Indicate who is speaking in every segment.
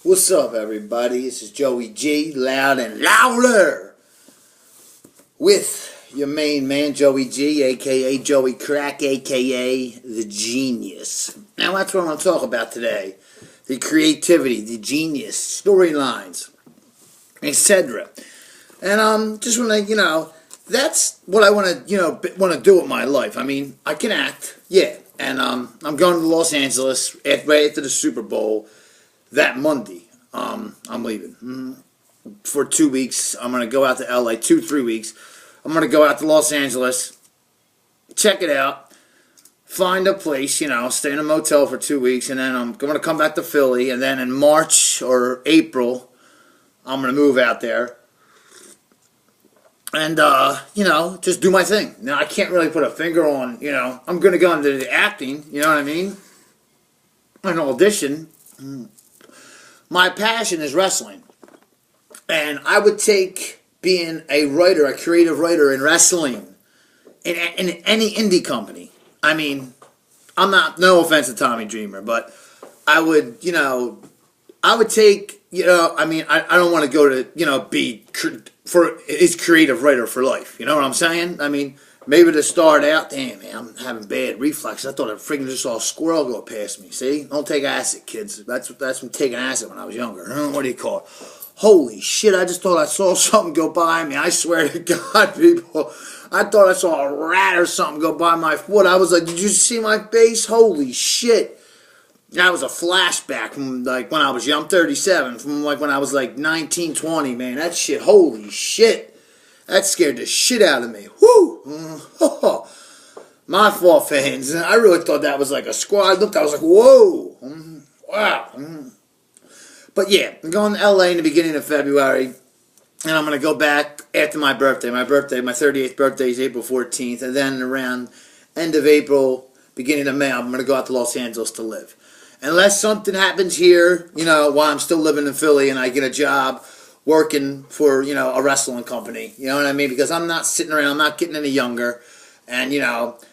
Speaker 1: What's up, everybody? This is Joey G, loud and louder, with your main man, Joey G, a.k.a. Joey Crack, a.k.a. The Genius. Now, that's what I want to talk about today. The creativity, the genius, storylines, etc. And just want to, that's what I want to do with my life. I mean, I can act, yeah, and I'm going to Los Angeles right after the Super Bowl. That Monday, I'm leaving for 2 weeks. I'm going to go out to LA, 3 weeks. I'm going to go out to Los Angeles, check it out, find a place, stay in a motel for 2 weeks, and then I'm going to come back to Philly, and then in March or April, I'm going to move out there and, just do my thing. Now, I can't really put a finger on, I'm going to go into the acting, you know what I mean? An audition. My passion is wrestling, and I would take being a writer, a creative writer in wrestling, in any indie company. I mean, no offense to Tommy Dreamer, but I would, I would take, I don't want to go to, be for his creative writer for life. You know what I'm saying? I mean, maybe to start out, damn, man, I'm having bad reflexes. I thought I freaking just saw a squirrel go past me. See? Don't take acid, kids. That's from taking acid when I was younger. What do you call it? Holy shit, I just thought I saw something go by me. I swear to God, people. I thought I saw a rat or something go by my foot. I was like, did you see my face? Holy shit. That was a flashback from, like, when I was young. I'm 37. From, like, when I was, like, 19, 20, man. That shit, holy shit. That scared the shit out of me. Whoo! My fault, fans. I really thought that was like a squad. I was like, whoa! Wow. But yeah, I'm going to LA in the beginning of February, and I'm going to go back after my birthday. My 38th birthday is April 14th, and then around end of April, beginning of May, I'm going to go out to Los Angeles to live. Unless something happens here, while I'm still living in Philly and I get a job working for, a wrestling company, you know what I mean? Because I'm not sitting around, I'm not getting any younger, and,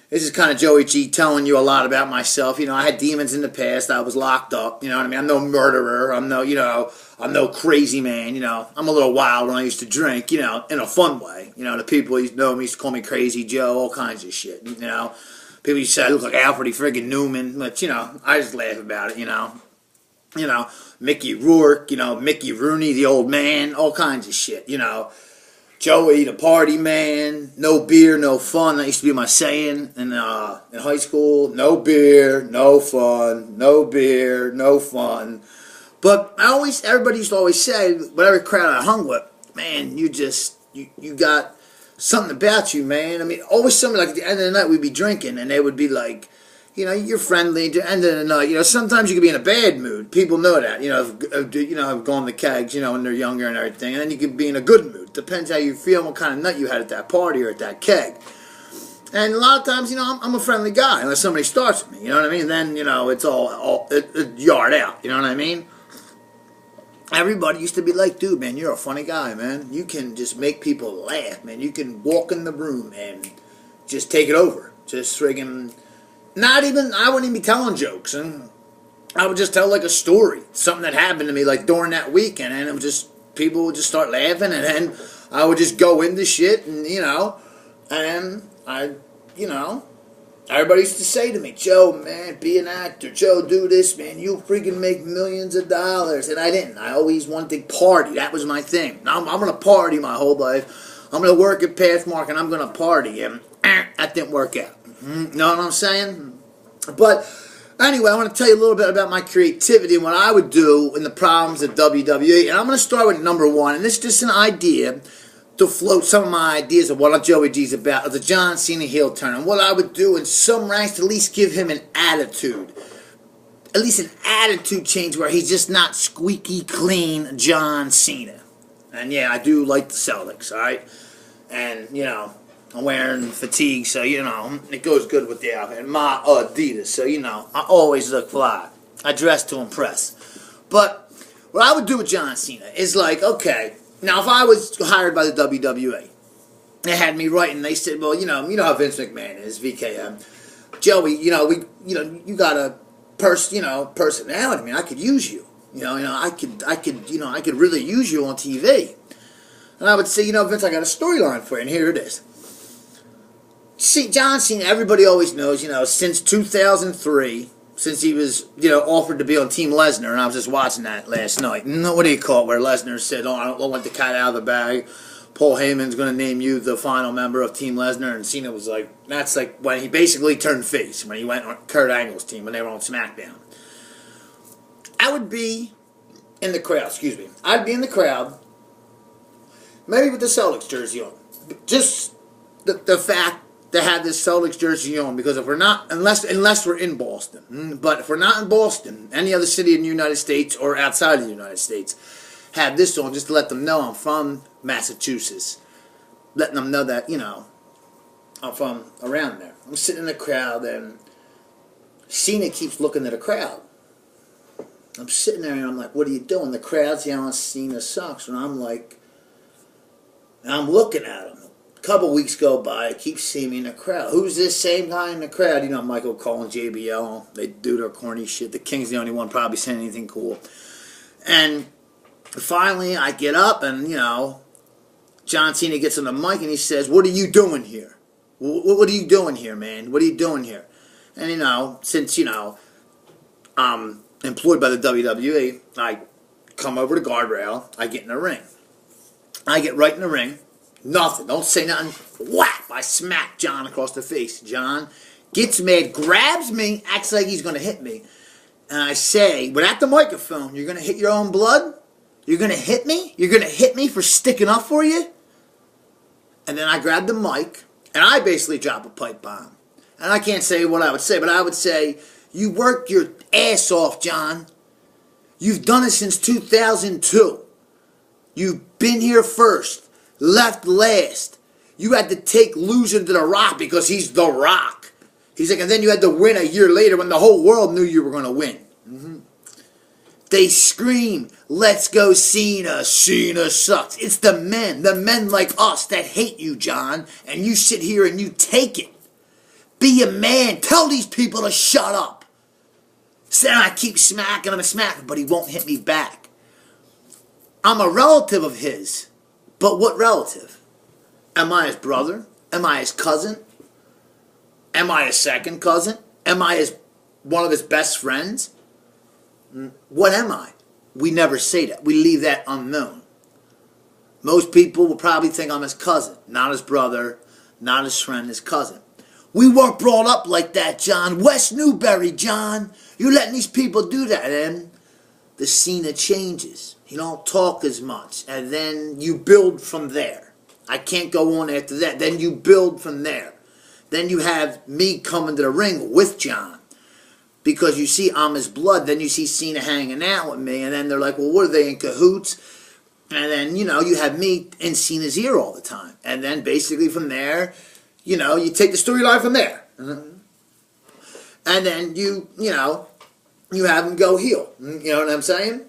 Speaker 1: this is kind of Joey G telling you a lot about myself. I had demons in the past, I was locked up, you know what I mean? I'm no murderer, I'm I'm no crazy man, I'm a little wild when I used to drink, in a fun way, the people used to call me Crazy Joe, all kinds of shit, people used to say I look like Alfred friggin' Newman, but, I just laugh about it, Mickey Rourke, Mickey Rooney, the old man, all kinds of shit, Joey, the party man, no beer, no fun. That used to be my saying in high school. No beer, no fun. No beer, no fun. But everybody used to always say, whatever crowd I hung with, man, you got something about you, man. I mean, always something like at the end of the night we'd be drinking and they would be like, you're friendly. At the end of the night, sometimes you could be in a bad mood. People know that. Have gone to kegs, when they're younger and everything. And then you could be in a good mood. Depends how you feel and what kind of night you had at that party or at that keg. And a lot of times, I'm a friendly guy unless somebody starts with me. You know what I mean? Then, it's all yard out. You know what I mean? Everybody used to be like, dude, man, you're a funny guy, man. You can just make people laugh, man. You can walk in the room and just take it over. Just friggin'... I wouldn't even be telling jokes. And I would just tell like a story. Something that happened to me like during that weekend. And it would people would just start laughing. And then I would just go into shit. And, everybody used to say to me, Joe, man, be an actor. Joe, do this, man. You'll freaking make millions of dollars. And I didn't. I always wanted to party. That was my thing. Now I'm going to party my whole life. I'm going to work at Pathmark and I'm going to party. And that didn't work out. Know what I'm saying? But anyway, I want to tell you a little bit about my creativity and what I would do in the problems of WWE. And I'm going to start with number one. And this is just an idea to float some of my ideas of what Joey G's about, of the John Cena heel turn. And what I would do in some ranks to at least give him an attitude. At least an attitude change where he's just not squeaky clean John Cena. And yeah, I do like the Celtics, alright? And, I'm wearing fatigue, so, it goes good with the outfit. And my Adidas, so, I always look fly. I dress to impress. But what I would do with John Cena is like, okay, now if I was hired by the WWE, they had me writing, they said, well, you know how Vince McMahon is, VKM. Joey, you got a personality, man, I could use you. I could really use you on TV. And I would say, Vince, I got a storyline for you, and here it is. See, John Cena, everybody always knows, since 2003, since he was, offered to be on Team Lesnar, and I was just watching that last night. What do you call it, where Lesnar said, I don't want the cat out of the bag. Paul Heyman's going to name you the final member of Team Lesnar, and Cena was like, that's like when he basically turned face, when he went on Kurt Angle's team, when they were on SmackDown. I would be in the crowd, I'd be in the crowd, maybe with the Celtics jersey on. Just the fact to have this Celtics jersey on, because if we're not, unless we're in Boston, but if we're not in Boston, any other city in the United States or outside of the United States, have this on just to let them know I'm from Massachusetts, letting them know that, I'm from around there. I'm sitting in the crowd, and Cena keeps looking at the crowd. I'm sitting there, and I'm like, what are you doing? The crowd's yelling, Cena sucks, and I'm like, I'm looking at him. A couple weeks go by, I keep seeing me in the crowd. Who's this same guy in the crowd? Michael Cole and JBL, they do their corny shit. The King's the only one probably saying anything cool. And finally, I get up, and, John Cena gets on the mic, and he says, what are you doing here? What are you doing here, man? What are you doing here? And, since, I'm employed by the WWE, I come over the guardrail, I get in the ring. I get right in the ring, nothing, don't say nothing, whap, I smack John across the face. John gets mad, grabs me, acts like he's going to hit me, and I say, without the microphone, you're going to hit your own blood? You're going to hit me? You're going to hit me for sticking up for you? And then I grab the mic, and I basically drop a pipe bomb. And I can't say what I would say, but I would say, you worked your ass off, John. You've done it since 2002. You've been here first, left last. You had to take losing to The Rock because he's The Rock. He's like, and then you had to win a year later when the whole world knew you were going to win. Mm-hmm. They scream, let's go Cena, Cena sucks. It's the men like us that hate you, John, and you sit here and you take it. Be a man. Tell these people to shut up. So I keep smacking him and smacking, but he won't hit me back. I'm a relative of his, but what relative? Am I his brother? Am I his cousin? Am I his second cousin? Am I one of his best friends? What am I? We never say that. We leave that unknown. Most people will probably think I'm his cousin, not his brother, not his friend, his cousin. We weren't brought up like that, John. West Newbury, John. You're letting these people do that, and the Cena changes. He don't talk as much, and then you build from there. I can't go on after that. Then you build from there. Then you have me coming to the ring with John. Because you see I'm his blood. Then you see Cena hanging out with me, and then they're like, well, what are they, in cahoots? And then, you have me in Cena's ear all the time. And then basically from there, you take the storyline from there. Mm-hmm. And then you have him go heel. You know what I'm saying?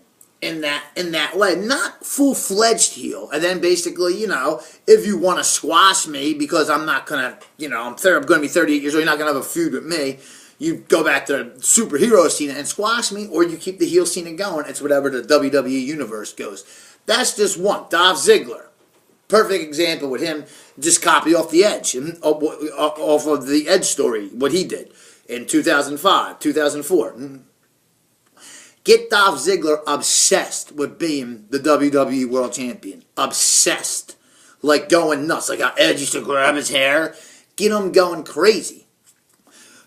Speaker 1: In that way. Not full-fledged heel. And then basically, if you want to squash me because I'm not going to, I'm going to be 38 years old, you're not going to have a feud with me, you go back to superhero Cena and squash me, or you keep the heel Cena going. It's whatever the WWE universe goes. That's just one. Dolph Ziggler. Perfect example with him. Just copy off the Edge. Off of the Edge story, what he did in 2005, 2004. Get Dolph Ziggler obsessed with being the WWE World Champion. Obsessed. Like going nuts. Like how Edge used to grab his hair. Get him going crazy.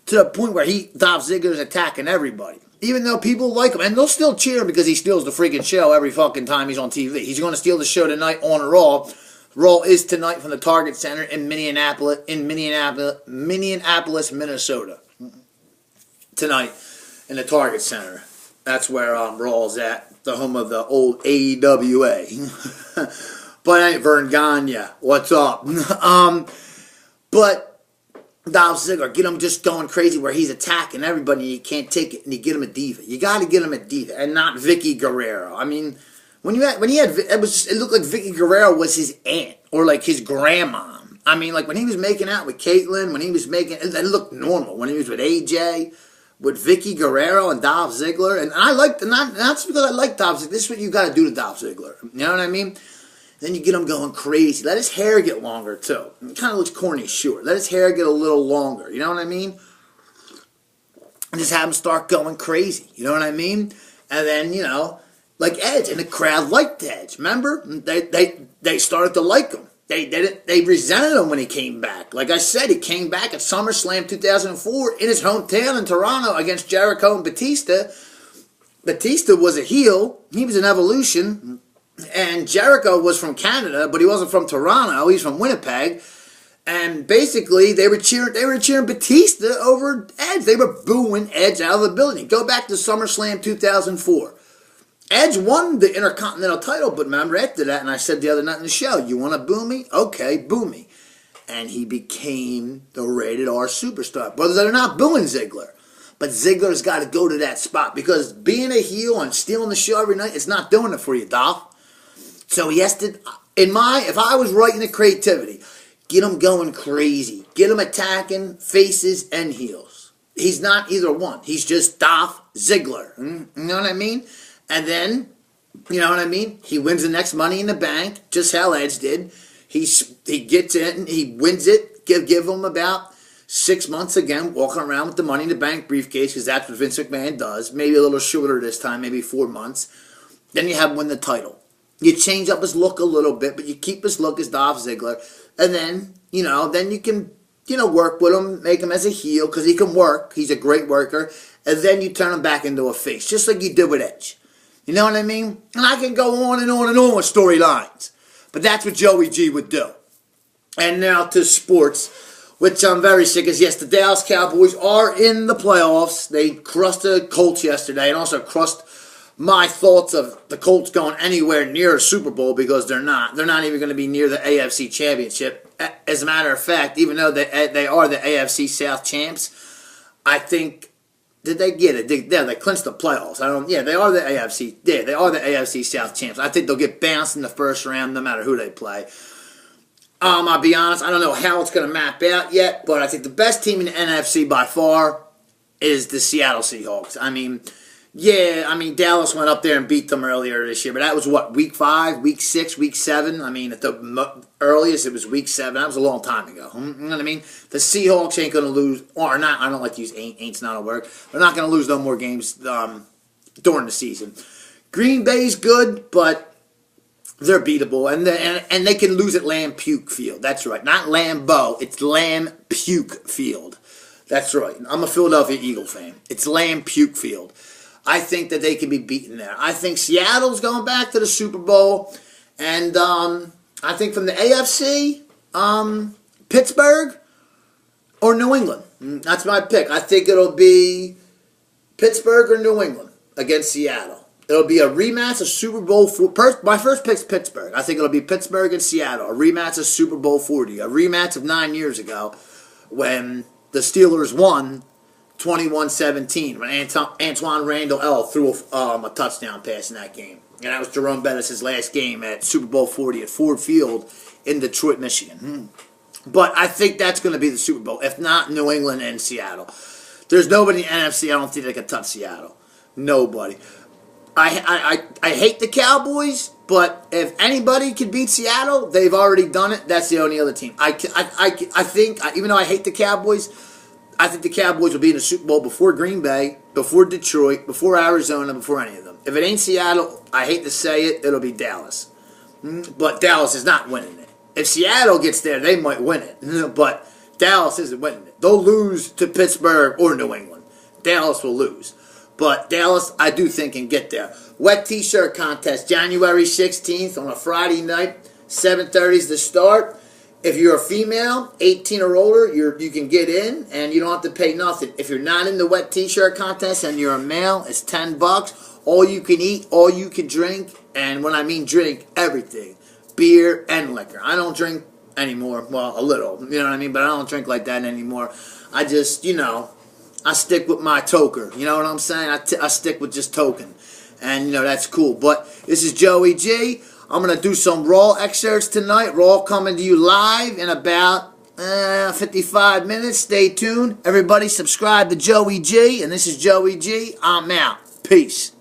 Speaker 1: To the point where Dolph Ziggler's attacking everybody. Even though people like him. And they'll still cheer him because he steals the freaking show every fucking time he's on TV. He's going to steal the show tonight on Raw. Raw is tonight from the Target Center in Minneapolis, Minnesota. Tonight in the Target Center. That's where Raw's at. The home of the old AEWA. But I ain't Vern Gagne. What's up? But Dolph Ziggler, get him just going crazy where he's attacking everybody and you can't take it, and you get him a diva. You got to get him a diva, and not Vicky Guerrero. I mean, it looked like Vicky Guerrero was his aunt or like his grandma. I mean, like when he was making out with Caitlyn, it looked normal. When he was with AJ, with Vicky Guerrero and Dolph Ziggler. And I like, not just because I like Dolph Ziggler, this is what you got to do to Dolph Ziggler. You know what I mean? Then you get him going crazy. Let his hair get longer, too. It kind of looks corny, sure. Let his hair get a little longer. You know what I mean? And just have him start going crazy. You know what I mean? And then, you know, like Edge. And the crowd liked Edge. Remember? They started to like him. They resented him when he came back. Like I said, he came back at SummerSlam 2004 in his hometown in Toronto against Jericho and Batista. Batista was a heel. He was an Evolution. And Jericho was from Canada, but he wasn't from Toronto. He's from Winnipeg. And basically, they were cheering Batista over Edge. They were booing Edge out of the building. Go back to SummerSlam 2004. Edge won the Intercontinental title, but remember after that, and I said the other night in the show, you want to boo me? Okay, boo me. And he became the rated R superstar. Brothers are not booing Ziggler. But Ziggler's got to go to that spot because being a heel and stealing the show every night is not doing it for you, Dolph. So he has to, if I was writing the creativity, get him going crazy. Get him attacking faces and heels. He's not either one. He's just Dolph Ziggler. You know what I mean? And then, you know what I mean? He wins the next Money in the Bank, just how Edge did. He gets in, he wins it. Give him about 6 months again, walking around with the Money in the Bank briefcase, because that's what Vince McMahon does. Maybe a little shorter this time, maybe 4 months. Then you have him win the title. You change up his look a little bit, but you keep his look as Dolph Ziggler. And then, you know, then you can, you know, work with him, make him as a heel, because he can work. He's a great worker. And then you turn him back into a face, just like you did with Edge. You know what I mean? And I can go on and on and on with storylines. But that's what Joey G would do. And now to sports, which I'm very sick of. Yes, the Dallas Cowboys are in the playoffs. They crushed the Colts yesterday and also crushed my thoughts of the Colts going anywhere near a Super Bowl because they're not. They're not even going to be near the AFC Championship. As a matter of fact, even though they are the AFC South champs, I think... Did they get it? They clinched the playoffs. They are the AFC. Yeah, they are the AFC South champs. I think they'll get bounced in the first round no matter who they play. I'll be honest, I don't know how it's going to map out yet, but I think the best team in the NFC by far is the Seattle Seahawks. Dallas went up there and beat them earlier this year, but that was what, week 5, week 6, week 7? At the earliest, it was week 7. That was a long time ago. You know what I mean? The Seahawks ain't going to lose, or not, I don't like to use ain't's not a word. They're not going to lose no more games during the season. Green Bay's good, but they're beatable, and they can lose at Lamb Puke Field. That's right. Not Lambeau, it's Lamb Puke Field. That's right. I'm a Philadelphia Eagle fan. It's Lamb Puke Field. I think that they can be beaten there. I think Seattle's going back to the Super Bowl. And I think from the AFC, Pittsburgh or New England. That's my pick. I think it'll be Pittsburgh or New England against Seattle. It'll be a rematch of Super Bowl 40. My first pick's Pittsburgh. I think it'll be Pittsburgh and Seattle. A rematch of Super Bowl 40. A rematch of 9 years ago when the Steelers won 21-17 when Antoine Randall L. threw a touchdown pass in that game. And that was Jerome Bettis' last game at Super Bowl 40 at Ford Field in Detroit, Michigan. But I think that's going to be the Super Bowl, if not New England and Seattle. There's nobody in the NFC I don't think that can touch Seattle. Nobody. I hate the Cowboys, but if anybody can beat Seattle, they've already done it. That's the only other team. I think, even though I hate the Cowboys, I think the Cowboys will be in the Super Bowl before Green Bay, before Detroit, before Arizona, before any of them. If it ain't Seattle, I hate to say it, it'll be Dallas. But Dallas is not winning it. If Seattle gets there, they might win it. But Dallas isn't winning it. They'll lose to Pittsburgh or New England. Dallas will lose. But Dallas, I do think, can get there. Wet T-shirt contest, January 16th on a Friday night. 7:30 is the start. If you're a female, 18 or older, you can get in, and you don't have to pay nothing. If you're not in the wet T-shirt contest and you're a male, it's $10. All you can eat, all you can drink, and when I mean drink, everything. Beer and liquor. I don't drink anymore. Well, a little, you know what I mean? But I don't drink like that anymore. I just, I stick with my toker. You know what I'm saying? I stick with just token. And, that's cool. But this is Joey G. I'm going to do some Raw excerpts tonight. Raw coming to you live in about 55 minutes. Stay tuned. Everybody subscribe to Joey G. And this is Joey G. I'm out. Peace.